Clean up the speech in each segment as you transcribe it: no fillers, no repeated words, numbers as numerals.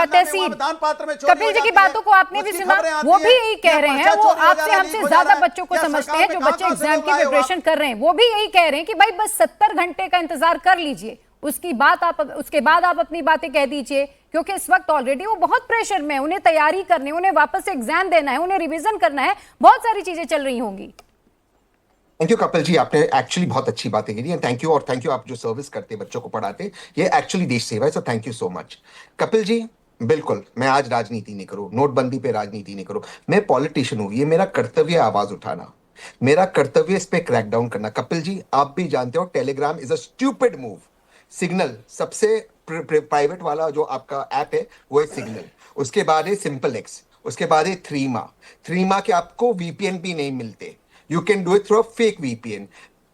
तहसील कपिल जी की बातों को आपने भी सुना, वो भी यही कह रहे हैं, वो आपसे हमसे ज्यादा बच्चों को समझते हैं जो बच्चे एग्जाम की प्रिपरेशन कर रहे हैं, वो भी यही कह रहे हैं कि भाई बस 70 घंटे का इंतजार कर लीजिए, उसके बाद आप अपनी बातें कह दीजिए, क्योंकि इस वक्त ऑलरेडी वो बहुत प्रेशर में है, उन्हें तैयारी करनी है, उन्हें वापस से एग्जाम देना है, उन्हें रिविजन करना है, बहुत सारी चीजें चल रही होंगी। थैंक यू कपिल जी, आपने एक्चुअली बहुत अच्छी बातें की हैं। थैंक यू, और थैंक यू आप जो सर्विस करते हैं, बच्चों को पढ़ाते, ये एक्चुअली देश सेवा है, so thank you so much. Kapil ji, बिल्कुल मैं आज राजनीति नहीं करूं, नोटबंदी पे राजनीति नहीं करूं, मैं पॉलिटिशियन हूं, ये मेरा कर्तव्य है आवाज उठाना, मेरा कर्तव्य इस पे क्रैकडाउन करना। कपिल जी, आप भी जानते हो Telegram is a stupid move. Signal सबसे प्राइवेट वाला जो आपका ऐप है वो है सिग्नल, उसके बाद है सिंपल एक्स, उसके बाद है थ्रीमा के आपको वीपीएन भी नहीं मिलते, you can do it through fake VPN.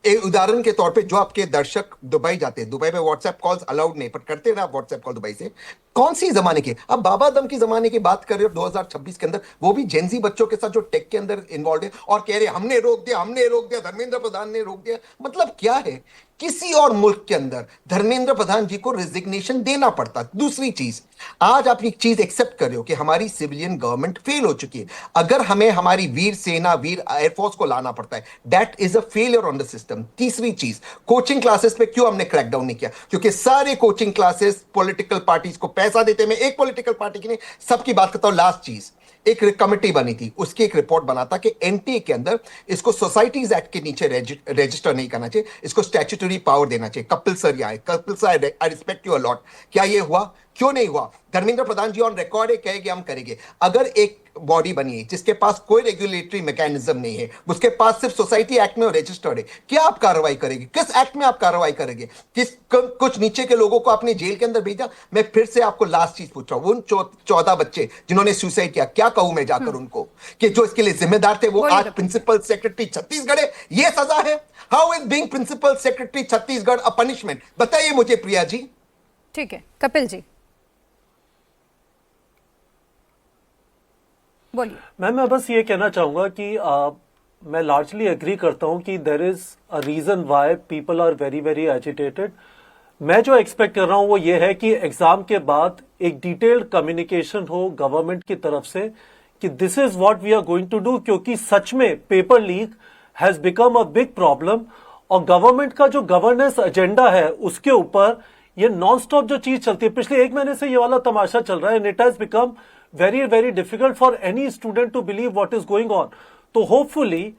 एक उदाहरण के तौर पे जो आपके दर्शक दुबई जाते हैं, दुबई में व्हाट्सएप कॉल्स अलाउड नहीं, पर करते हैं ना व्हाट्सएप कॉल दुबई से, कौन सी जमाने के, अब बाबा आदम की जमाने की बात कर रहे हो 2026 के अंदर, वो भी जेंजी बच्चों के साथ जो टेक के अंदर इन्वॉल्व है, और कह रहे हमने रोक दिया, धर्मेंद्र प्रधान ने रोक दिया। मतलब क्या है, किसी और मुल्क के अंदर धर्मेंद्र प्रधान जी को रेजिग्नेशन देना पड़ता। दूसरी चीज, आज आप एक चीज एक्सेप्ट कर रहे हो कि हमारी सिविलियन गवर्नमेंट फेल हो चुकी है, अगर हमें हमारी वीर सेना, वीर एयरफोर्स को लाना पड़ता है, that is a failure on the system. तीसरी चीज, कोचिंग क्लासेस पे क्यों हमने क्रैकडाउन नहीं किया, क्योंकि सारे कोचिंग क्लासेस पॉलिटिकल पार्टीज को पैसा देते। मैं एक पॉलिटिकल पार्टी की नहीं, सबकी बात करता हूं। लास्ट चीज, एक कमेटी बनी थी, उसकी एक रिपोर्ट बना था कि एनटीए के अंदर इसको सोसाइटीज एक्ट के नीचे रजिस्टर नहीं करना चाहिए, इसको स्टैट्यूटरी पावर देना चाहिए। कपिल सर यहाँ, Kapil sir I respect you a lot, क्या ये हुआ, क्यों नहीं हुआ? धर्मेंद्र प्रधान जी ऑन रिकॉर्ड है, कहेंगे हम करेंगे। अगर एक बॉडी बनी है जिसके पास कोई रेगुलेटरी मैकेनिज्म नहीं है, उसके पास सिर्फ सोसाइटी एक्ट में रजिस्टर्ड है, क्या आप कार्रवाई करेंगे? किस एक्ट में आप कार्रवाई करेंगे? कुछ नीचे के लोगों को आपने जेल के अंदर भेजा। मैं फिर से आपको लास्ट चीज पूछ रहा हूं, उन 14 बच्चे जिन्होंने सुसाइड किया, क्या कहूं मैं जाकर उनको कि जो इसके लिए जिम्मेदार थे वो आज प्रिंसिपल सेक्रेटरी छत्तीसगढ़ है, ये सजा है? How is being principal secretary Chhattisgarh a punishment? बताइए मुझे प्रिया जी। ठीक है कपिल जी बोलिए। मैं बस ये कहना चाहूंगा कि मैं लार्जली एग्री करता हूं कि there is a reason why people are very very agitated. मैं जो एक्सपेक्ट कर रहा हूं वो ये है कि एग्जाम के बाद एक डिटेल्ड कम्युनिकेशन हो गवर्नमेंट की तरफ से कि this is what we are going to do, क्योंकि सच में paper leak has become a big problem, और गवर्नमेंट का जो गवर्नेंस एजेंडा है उसके ऊपर ये नॉन स्टॉप जो चीज चलती है, पिछले एक महीने से ये वाला तमाशा चल रहा है, and it has become very very difficult for any student to believe what is going on. तो होपफुली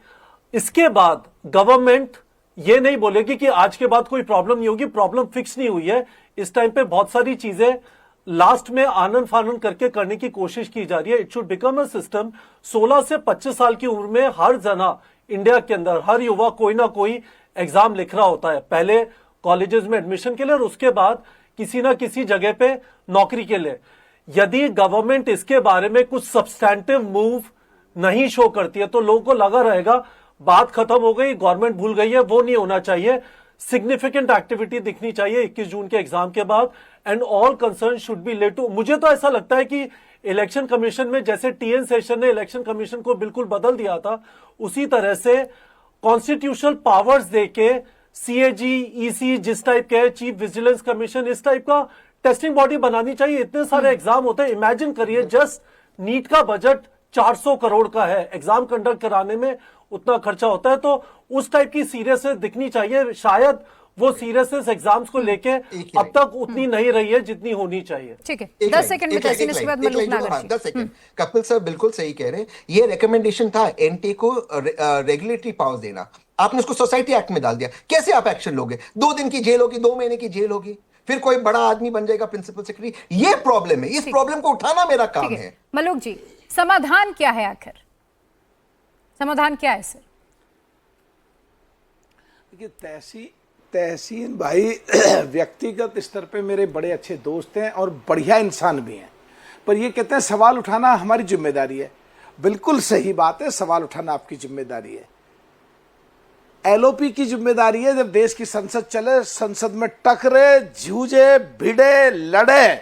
इसके बाद गवर्नमेंट ये नहीं बोलेगी कि आज के बाद कोई प्रॉब्लम नहीं होगी, प्रॉब्लम फिक्स नहीं हुई है। इस टाइम पे बहुत सारी चीजें लास्ट में आनन फानन करके करने की कोशिश की जा रही है। It should become a system. 16 से 25 साल की उम्र में हर जना इंडिया के अंदर, हर युवा कोई ना कोई एग्जाम लिख रहा होता है, पहले कॉलेजेस में एडमिशन के लिए और उसके बाद किसी ना किसी जगह पे नौकरी के लिए। यदि गवर्नमेंट इसके बारे में कुछ सब्सटैंटिव मूव नहीं शो करती है तो लोगों को लगा रहेगा बात खत्म हो गई, गवर्नमेंट भूल गई है। वो नहीं होना चाहिए। सिग्निफिकेंट एक्टिविटी दिखनी चाहिए 21 जून के एग्जाम के बाद, and all concern should be led to. मुझे तो ऐसा लगता है कि इलेक्शन कमीशन में जैसे टीएन सेशन ने इलेक्शन कमीशन को बिल्कुल बदल दिया था, उसी तरह से कॉन्स्टिट्यूशनल पावर्स देके सीएजी, ईसी जिस टाइप के चीफ विजिलेंस कमीशन, इस टाइप का टेस्टिंग बॉडी बनानी चाहिए। इतने सारे एग्जाम होते हैं, इमेजिन करिए जस्ट नीट का बजट 400 करोड़ का है, एग्जाम कंडक्ट कराने में उतना खर्चा होता है, तो उस टाइप की सीरियसनेस दिखनी चाहिए। शायद वो सीरियसनेस एग्जाम्स को लेके अब तक उतनी नहीं रही है जितनी होनी चाहिए। ठीक है, 10 सेकंड में तहसीन, इसके बाद मलूक नागर जी। 10 सेकंड। कपिल सर बिल्कुल सही कह रहे हैं, ये रिकमेंडेशन था एनटी को रेगुलेटरी पावर्स देना, आपने उसको सोसाइटी एक्ट में डाल दिया। कैसे आप एक्शन लोगे? 2 दिन की जेल होगी, 2 महीने की जेल होगी, फिर कोई बड़ा आदमी बन जाएगा प्रिंसिपल सेक्रेटरी। ये प्रॉब्लम है, इस प्रॉब्लम को उठाना मेरा काम है। मलूक जी, समाधान क्या है? आखिर समाधान क्या है सर? देखिए तहसीन भाई व्यक्तिगत स्तर पे मेरे बड़े अच्छे दोस्त हैं और बढ़िया इंसान भी हैं, पर ये कहते हैं सवाल उठाना हमारी जिम्मेदारी है। बिल्कुल सही बात है, सवाल उठाना आपकी जिम्मेदारी है, एलओपी की जिम्मेदारी है। जब देश की संसद चले, संसद में टकरे, जूझे, भिड़े, लड़े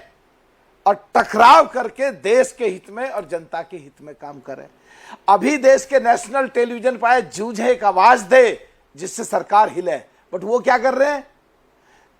और टकराव करके देश के हित में और जनता के हित में काम करे। अभी देश के नेशनल टेलीविजन पर जूझे, एक आवाज दे जिससे सरकार हिले, बट वो क्या कर रहे हैं?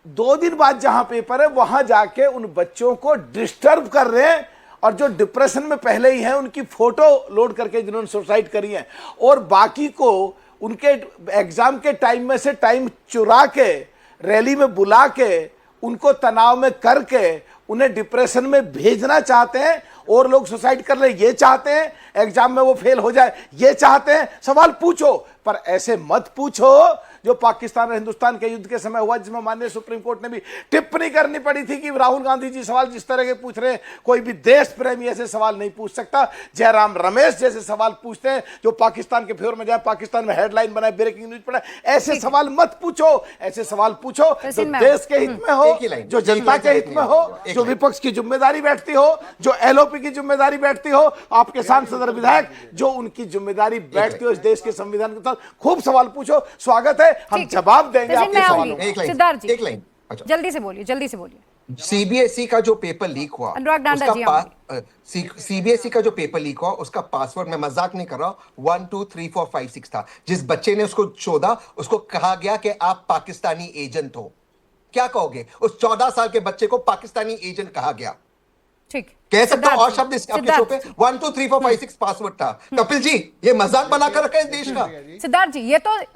2 दिन बाद जहां पेपर है वहां जाके उन बच्चों को डिस्टर्ब कर रहे हैं, और जो डिप्रेशन में पहले ही हैं उनकी फोटो लोड करके जिन्होंने सुसाइड करी है, और बाकी को उनके एग्जाम के टाइम में से टाइम चुरा के रैली में बुला के उनको तनाव में करके उन्हें डिप्रेशन में भेजना चाहते हैं, और लोग सुसाइड कर ले ये चाहते हैं, एग्जाम में वो फेल हो जाए ये चाहते हैं। सवाल पूछो, पर ऐसे मत पूछो जो पाकिस्तान और हिंदुस्तान के युद्ध के समय हुआ, जिसमें माननीय सुप्रीम कोर्ट ने भी टिप्पणी करनी पड़ी थी कि राहुल गांधी जी सवाल जिस तरह के पूछ रहे हैं, कोई भी देश प्रेमी ऐसे सवाल नहीं पूछ सकता। जयराम रमेश जैसे सवाल पूछते हैं जो पाकिस्तान के फेवर में जाए, पाकिस्तान में हेडलाइन बनाए, ब्रेकिंग न्यूज पढ़ाए, ऐसे सवाल मत पूछो। ऐसे सवाल पूछो जो देश के हित में हो, जो जनता के हित में हो, जो विपक्ष की जिम्मेदारी बैठती हो, जो एलओपी की जिम्मेदारी बैठती हो, आपके सांसद और विधायक जो उनकी जिम्मेदारी बैठती हो इस देश के संविधान के साथ, खूब सवाल पूछो। स्वागत है, हम जवाब देंगे आपके सवालों का। सिद्धार्थ जी, एक लाइन, अच्छा, जल्दी से बोलिए, जल्दी से बोलिए। सीबीएसई का जो पेपर लीक हुआ, अनुराग डांडा जी, सीबीएसई का जो पेपर लीक हुआ उसका पासवर्ड, मैं मजाक नहीं कर रहा, 1 2 3 4 5 6 था। जिस बच्चे ने उसको चोदा, उसको कहा गया कि आप पाकिस्तानी एजेंट हो। क्या कहोगे? उस 14 साल के बच्चे को पाकिस्तानी एजेंट कहा गया। ठीक, कह सकता हूं और शब्द आपके शो पे 1 2 3 4 5 6 पासवर्ड था। कपिल जी, ये मजाक बनाकर रखा है देश का। सिद्धार्थ जी,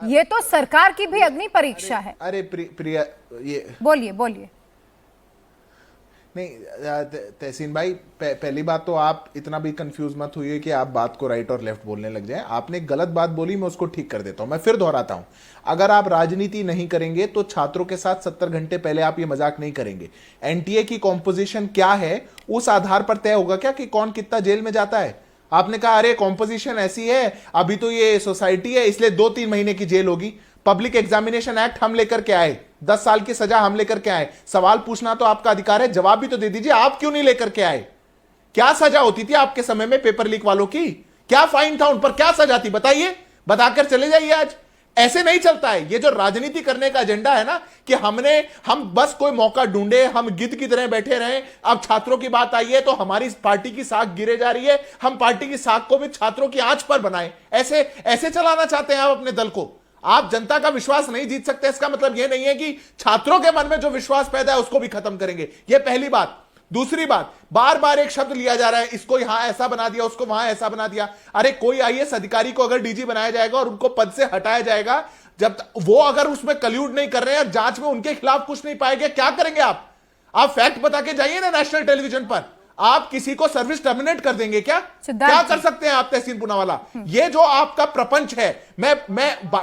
ये तो सरकार की भी अग्नि परीक्षा है। अरे प्रिया, ये बोलिए बोलिए। नहीं तहसीन भाई, पहली बात तो आप इतना भी कंफ्यूज मत हुई कि आप बात को राइट और लेफ्ट बोलने लग जाएं। आपने गलत बात बोली, मैं उसको ठीक कर देता हूं। मैं फिर दोहराता हूं, अगर आप राजनीति नहीं करेंगे तो छात्रों के साथ 70 घंटे पहले आप ये मजाक नहीं करेंगे। एनटीए की कॉम्पोजिशन क्या है उस आधार पर तय होगा क्या कि कौन कितना जेल में जाता है। आपने कहा अरे कॉम्पोजिशन ऐसी है, अभी तो ये सोसाइटी है इसलिए 2-3 महीने की जेल होगी। पब्लिक एग्जामिनेशन एक्ट हम लेकर के आए, 10 साल की सजा हम लेकर के आए। सवाल पूछना तो आपका अधिकार है, जवाब भी तो दे दीजिए। आप क्यों नहीं लेकर के आए? क्या सजा होती थी आपके समय में पेपर लीक वालों की? क्या फाइन था उन पर? क्या सजा थी? बताइए, बताकर चले जाइए। आज ऐसे नहीं चलता है। ये जो राजनीति करने का एजेंडा है ना कि हम बस कोई मौका ढूंढे, हम गिद्ध की तरह बैठे रहें। अब छात्रों की बात आई है तो हमारी पार्टी की साख गिरे जा रही है, हम पार्टी की साख को भी छात्रों की आंच पर बनाएं। ऐसे चलाना चाहते हैं आप अपने दल को? आप जनता का विश्वास नहीं जीत सकते, इसका मतलब यह नहीं है कि छात्रों के मन में जो विश्वास पैदा है उसको भी खत्म करेंगे। यह पहली बात। दूसरी बात, बार बार एक शब्द लिया जा रहा है, इसको यहां ऐसा बना दिया, उसको वहां ऐसा बना दिया। अरे कोई आईएएस अधिकारी को अगर डीजी बनाया जाएगा और उनको पद से हटाया जाएगा, जब वो अगर उसमें कल्यूड नहीं कर रहे हैं, जांच में उनके खिलाफ कुछ नहीं पाएंगे, क्या करेंगे आप? फैक्ट बता के जाइए ना नेशनल टेलीविजन पर। आप किसी को सर्विस टर्मिनेट कर देंगे क्या? क्या कर सकते हैं आप तहसीन पूनावाला? ये जो आपका प्रपंच है, मैं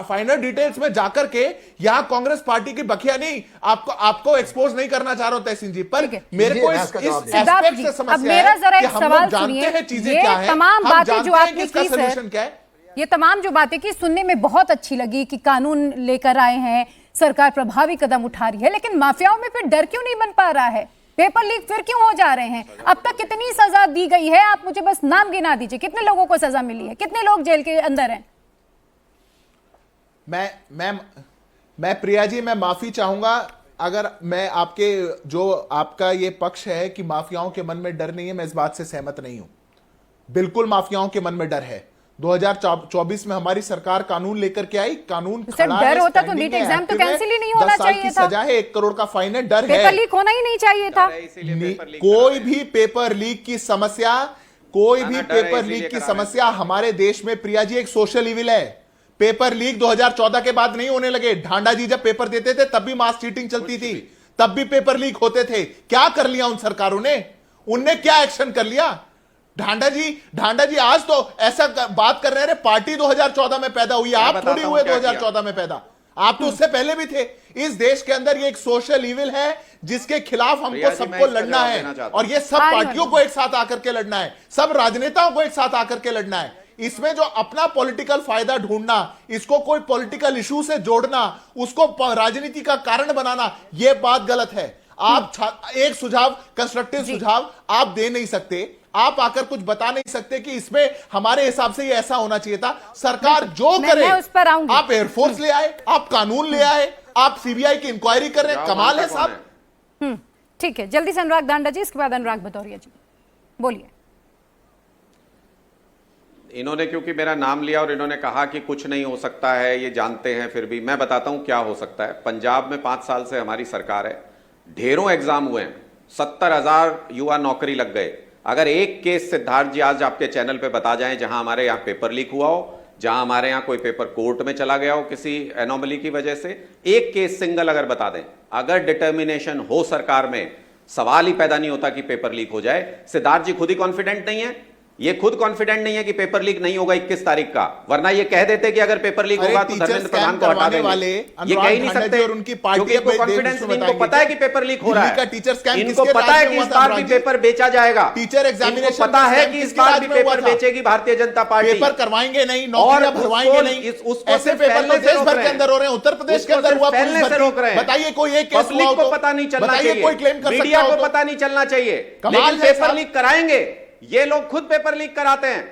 फाइनल डिटेल्स में जाकर के यहां कांग्रेस पार्टी की बखिया नहीं आपको एक्सपोज नहीं करना चाह रहा हूं तहसीन जी, पर मेरे को इस एस्पेक्ट से समस्या है कि हम लोग जानते हैं चीजें क्या है, तमाम बातें जो आपने इसका सलूशन क्या है। ये तमाम जो बातें की सुनने में बहुत अच्छी लगी कि कानून लेकर आए हैं, सरकार प्रभावी कदम उठा रही है, लेकिन माफियाओं में फिर डर क्यों नहीं बन पा रहा है? पेपर लीक फिर क्यों हो जा रहे हैं? अब तक कितनी सजा दी गई है? आप मुझे बस नाम गिना दीजिए, कितने लोगों को सजा मिली है, कितने लोग जेल के अंदर हैं? मैं प्रिया जी, मैं माफी चाहूंगा अगर मैं आपका ये पक्ष है कि माफियाओं के मन में डर नहीं है, मैं इस बात से सहमत नहीं हूं। बिल्कुल माफियाओं के मन में डर है। 2024 में हमारी सरकार कानून लेकर के आई, कानून खड़ा है, डर होता तो नीट एग्जाम तो कैंसिल ही नहीं होना चाहिए था। सजा है, 1 करोड़ का फाइन है, डर है। पेपर लीक होना ही नहीं चाहिए था। कोई भी पेपर लीक की समस्या हमारे देश में प्रिया जी एक सोशल इविल है। पेपर लीक 2014 के बाद नहीं होने लगे। ढांडा जी जब पेपर देते थे तब भी मास चीटिंग चलती थी, तब भी पेपर लीक होते थे। क्या कर लिया उन सरकारों ने? उनने क्या एक्शन कर लिया? ढांडा जी आज तो ऐसा बात कर रहे हैं, पार्टी 2014 में पैदा हुई, आप थोड़ी हुए 2014 में पैदा, आप तो उससे पहले भी थे। इस देश के अंदर ये एक सोशल इविल है जिसके खिलाफ हमको सबको लड़ना है, और ये सब पार्टियों को एक साथ आकर के लड़ना है, सब राजनेताओं को एक साथ आकर के लड़ना है। इसमें जो अपना पॉलिटिकल फायदा ढूंढना, इसको कोई पॉलिटिकल इशू से जोड़ना, उसको राजनीति का कारण बनाना, यह बात गलत है। आप एक सुझाव, कंस्ट्रक्टिव सुझाव आप दे नहीं सकते, आप आकर कुछ बता नहीं सकते कि इसमें हमारे हिसाब से ये ऐसा होना चाहिए था। सरकार जो करे, उस पर आऊंगी। आप एयरफोर्स ले आए, आप कानून ले आए, आप सीबीआई की इंक्वायरी कर रहे हैं, कमाल है साहब। ठीक है, जल्दी से अनुराग दांडा जी, इसके बाद अनुराग भदौरिया जी, बोलिए। इन्होंने क्योंकि मेरा नाम लिया और इन्होंने कहा कि कुछ नहीं हो सकता है, ये जानते हैं, फिर भी मैं बताता हूं क्या हो सकता है। पंजाब में 5 साल से हमारी सरकार है, ढेरों एग्जाम हुए हैं, 70,000 युवा नौकरी लग गए। अगर एक केस सिद्धार्थ जी आज आपके चैनल पे बता जाएं जहां हमारे यहाँ पेपर लीक हुआ हो, जहां हमारे यहाँ कोई पेपर कोर्ट में चला गया हो किसी एनोमली की वजह से, एक केस सिंगल अगर बता दें, अगर डिटर्मिनेशन हो सरकार में, सवाल ही पैदा नहीं होता कि पेपर लीक हो जाए। सिद्धार्थ जी खुद ही कॉन्फिडेंट नहीं है, ये खुद कॉन्फिडेंट नहीं है कि पेपर लीक नहीं होगा 21 तारीख का, वरना ये कह देते कि अगर पेपर लीक होगा तो धर्मेंद्र प्रधान को हटा देंगे। ये कह ही नहीं सकते और उनकी पार्टी क्योंकि इनको कॉन्फिडेंस नहीं, इनको पता है कि पेपर लीक हो रहा है, इनको पता है कि इस बार भी पेपर बेचा जाएगा, टीचर एग्जामिनेशन पता है कि इस बार भी paper बेचेगी Bharatiya Janata party, paper करवाएंगे नहीं, नौकरियां भरवाएंगे नहीं। ऐसे पेपर तो देश भर के अंदर हो रहे हैं, उत्तर प्रदेश के अंदर हुआ, पहले से रोक रहे हैं। बताइए कोई एक केस पब्लिक को पता नहीं चलना चाहिए, कोई क्लेम कर सकता मीडिया हो को तो? पता नहीं चलना चाहिए, कमाल लेकिन है पेपर साहब। लीक कराएंगे। ये लोग खुद पेपर लीक कराते हैं।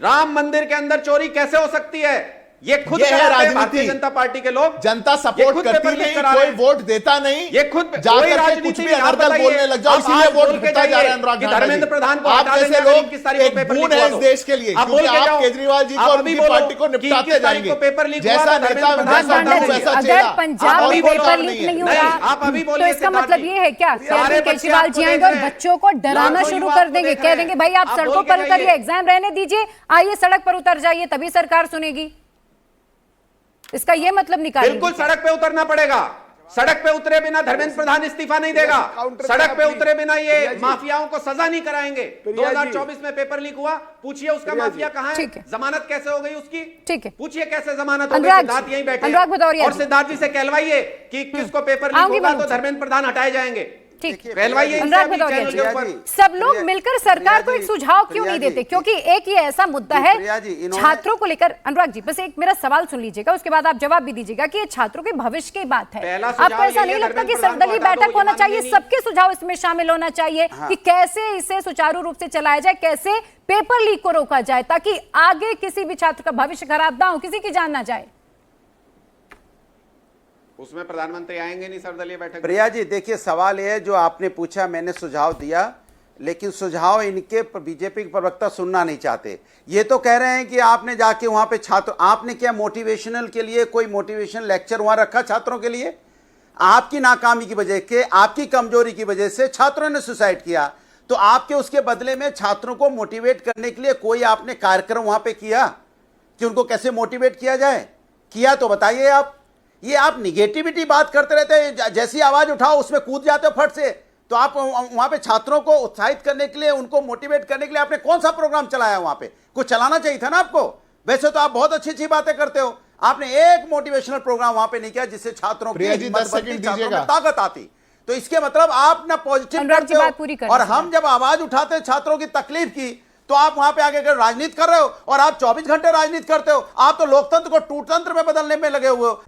राम मंदिर के अंदर चोरी कैसे हो सकती है? ये खुद ये है कराते हैं राजनीति। भारतीय जनता पार्टी के लोग। जनता सपोर्ट करती नहीं, कोई वोट देता नहीं, ये खुद जाकर के कुछ भी अनर्गल बोलने लग जाओ, इसीलिए वोट गिरता जा रहा है। अनुराग ठाकुर धर्मेंद्र प्रधान को आप हटा जैसे देंगे लोग 21 तारीख को एक पेपर बून लीक है हुआ इस तो। देश के लिए, आप बोल क्योंकि के आप जाओ। केजरीवाल जी को आप और अभी उनकी बोलो पार्टी को कि निपटाते 21 तारीख जाएंगे। को पेपर लीक हुआ जैसा था, नेता धर्मेंद्र विधानसभा प्रधान में जी, वैसा अगर चेहरा। पंजाब आप में अभी पेपर बोलो लीक नहीं नहीं है। हो नहीं, रहा आप अभी तो बोलिए इसका सिद्धार्थ मतलब जी। ये है क्या कि सारे अरविंद बच्चे केजरीवाल आपको जी देख आएंगे और रहे हैं। बच्चों को डराना लाखों शुरू युवा कर आपको देंगे, देख कह रहे देंगे हैं। भाई आप आप सड़कों बोल के पर उतरिए, जाइए। एग्जाम रहने दीजिए, आइए सड़क पर उतर जाइए, तभी सरकार सुनेगी। इसका ये मतलब निकालेंगे। बिल्कुल सड़क पे उतरना पड़ेगा। सड़क पे उतरे बिना धर्मेंद्र प्रधान इस्तीफा नहीं देगा। सड़क पे उतरे बिना ये माफियाओं को सजा नहीं कराएंगे। 2024 में पेपर लीक हुआ, पूछिए उसका माफिया कहां है, जमानत कैसे हो गई उसकी, ठीक है, पूछिए कैसे जमानत हो गई। अनुराग सिद्धार्थ यहीं बैठे अनुराग भदौरिया और जी। सिद्धार्थ जी से कहलवाइए कि किसको पेपर लीक आऊंगी होगा मनोज तो जी। धर्मेंद्र प्रधान हटाए जाएंगे। ठीक, कहलवाइए इनसे अनुराग अभी भदौरिया चैनल जी। के ऊपर। सब लोग मिलकर सरकार को एक सुझाव क्यों नहीं देते? क्योंकि एक ये ऐसा मुद्दा है छात्रों को लेकर। अनुराग जी बस एक मेरा सवाल सुन लीजिएगा, उसके बाद आप जवाब भी दीजिएगा कि ये छात्रों के भविष्य की बात है। पहला सुझाव आपको ऐसा यही नहीं है, लगता कि धर्मेंद्र प्रधान सर्वदलीय को हटा दो, बैठक होना ये चाहिए, मानेंगे सबके सुझाव इसमें शामिल होना चाहिए कि कैसे इसे सुचारू रूप से चलाया जाए, कैसे पेपर लीक को रोका जाए ताकि आगे किसी भी छात्र का भविष्य खराब ना हो, किसी की जान ना जाए। उसमें प्रधानमंत्री आएंगे नहीं सर्वदलीय बैठक। प्रिया जी देखिए, सवाल यह है जो आपने पूछा, मैंने सुझाव दिया, लेकिन सुझाव इनके बीजेपी के प्रवक्ता सुनना नहीं चाहते। ये तो कह रहे हैं कि आपने जाके वहां पे छात्र, आपने क्या मोटिवेशनल के लिए कोई मोटिवेशनल लेक्चर वहां रखा छात्रों के लिए? आपकी नाकामी की वजह के, आपकी कमजोरी की वजह से छात्रों ने सुसाइड किया, तो आपके उसके बदले में छात्रों को मोटिवेट करने के लिए कोई आपने कार्यक्रम वहां पे किया कि उनको कैसे मोटिवेट किया जाए? किया तो बताइए आप। ये आप निगेटिविटी बात करते रहते हैं, जैसी आवाज उठाओ उसमें कूद जाते हो फट से। तो आप वहां पे छात्रों को उत्साहित करने के लिए, उनको मोटिवेट करने के लिए आपने कौन सा प्रोग्राम चलाया? वहां पे कुछ चलाना चाहिए था ना आपको। वैसे तो आप बहुत अच्छी अच्छी बातें करते हो, आपने एक मोटिवेशनल प्रोग्राम वहां पे नहीं किया जिससे छात्रों की हिम्मत बढ़ती, छात्रों में ताकत आती। तो इसके मतलब आप ना पॉजिटिव करते हो, और हम जब आवाज उठाते हैं छात्रों की तकलीफ की, तो आप वहां पे आगे राजनीति कर रहे हो, और आप 24 घंटे राजनीति करते हो। आप तो लोकतंत्र को टूटतंत्र में बदलने में लगे हुए हो।